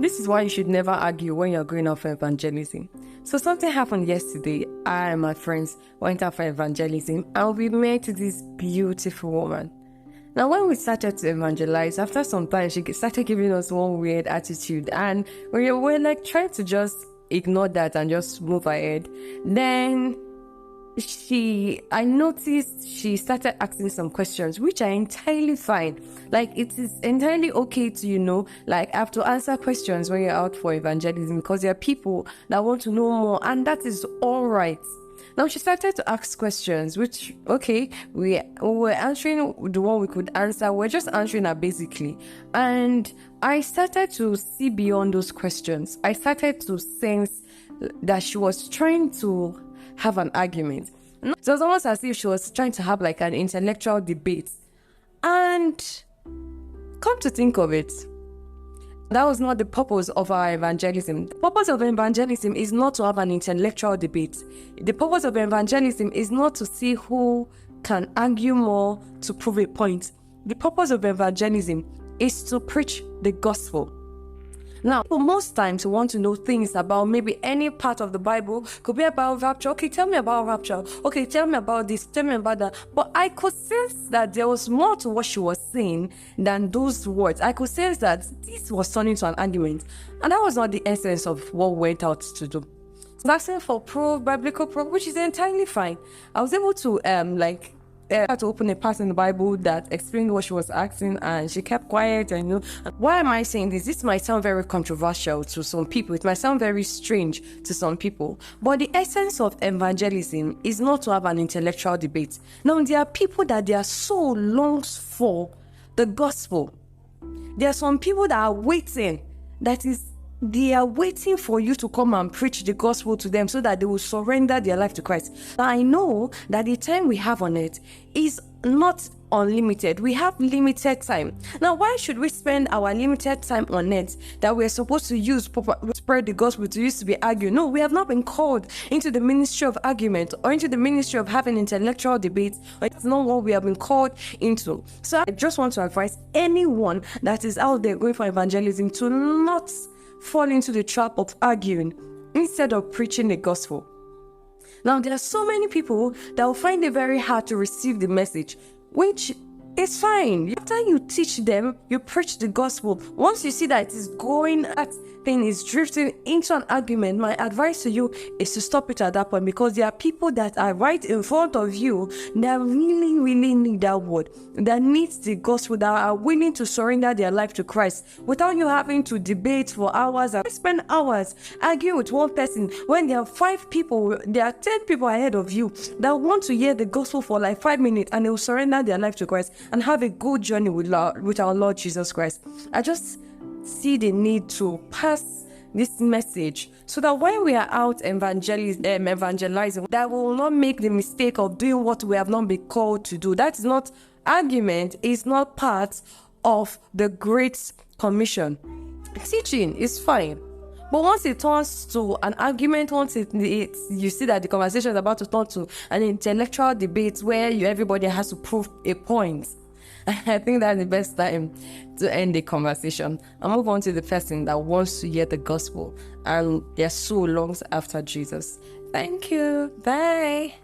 This is why you should never argue when you're going out for evangelism. So something happened yesterday. I and my friends went out for evangelism and we met this beautiful woman. Now, when we started to evangelize, after some time, she started giving us one weird attitude, and we were like trying to just ignore that and just move ahead. Then I noticed she started asking some questions, which are entirely fine. Like, it is entirely okay to, have to answer questions when you're out for evangelism, because there are people that want to know more, and that is all right. Now, she started to ask questions, which, okay, we were answering the one we could answer. We're just answering her basically. And I started to see beyond those questions. I started to sense that she was trying to have an argument. It was almost as if she was trying to have like an intellectual debate. And come to think of it, that was not the purpose of our evangelism. The purpose of evangelism is not to have an intellectual debate. The purpose of evangelism is not to see who can argue more to prove a point. The purpose of evangelism is to preach the gospel. Now, most times we want to know things about maybe any part of the Bible. Could be about rapture. Okay, tell me about rapture. Okay, tell me about this. Tell me about that. But I could sense that there was more to what she was saying than those words. I could sense that this was turning to an argument. And that was not the essence of what we went out to do. So asking for proof, biblical proof, which is entirely fine. I was able to to open a part in the Bible that explained what she was asking, and she kept quiet. And why am I saying this? This might sound very controversial to some people. It might sound very strange to some people. But the essence of evangelism is not to have an intellectual debate. Now, there are people that they are so longs for the gospel. There are some people that are waiting. They are waiting for you to come and preach the gospel to them so that they will surrender their life to Christ. Now, I know that the time we have on it is not unlimited. We have limited time. Now, why should we spend our limited time on it that we're supposed to use to spread the gospel to use to be argued? No, we have not been called into the ministry of argument or into the ministry of having intellectual debates. It's not what we have been called into. So I just want to advise anyone that is out there going for evangelism to not fall into the trap of arguing instead of preaching the gospel. Now, there are so many people that will find it very hard to receive the message, which is fine. After you teach them, you preach the gospel. Once you see that it is going, that thing is drifting into an argument, my advice to you is to stop it at that point, because there are people that are right in front of you that really, really need that word, that needs the gospel, that are willing to surrender their life to Christ without you having to debate for hours and spend hours arguing with one person when there are 5 people, there are 10 people ahead of you that want to hear the gospel for like 5 minutes, and they will surrender their life to Christ and have a good journey with our Lord Jesus Christ. I just see the need to pass this message so that when we are out evangelizing, that we will not make the mistake of doing what we have not been called to do. That is not argument, is not part of the Great Commission. Teaching is fine, but once it turns to an argument, once you see that the conversation is about to turn to an intellectual debate where everybody has to prove a point, I think that's the best time to end the conversation and move on to the person that wants to hear the gospel and they're so long after Jesus. Thank you. Bye.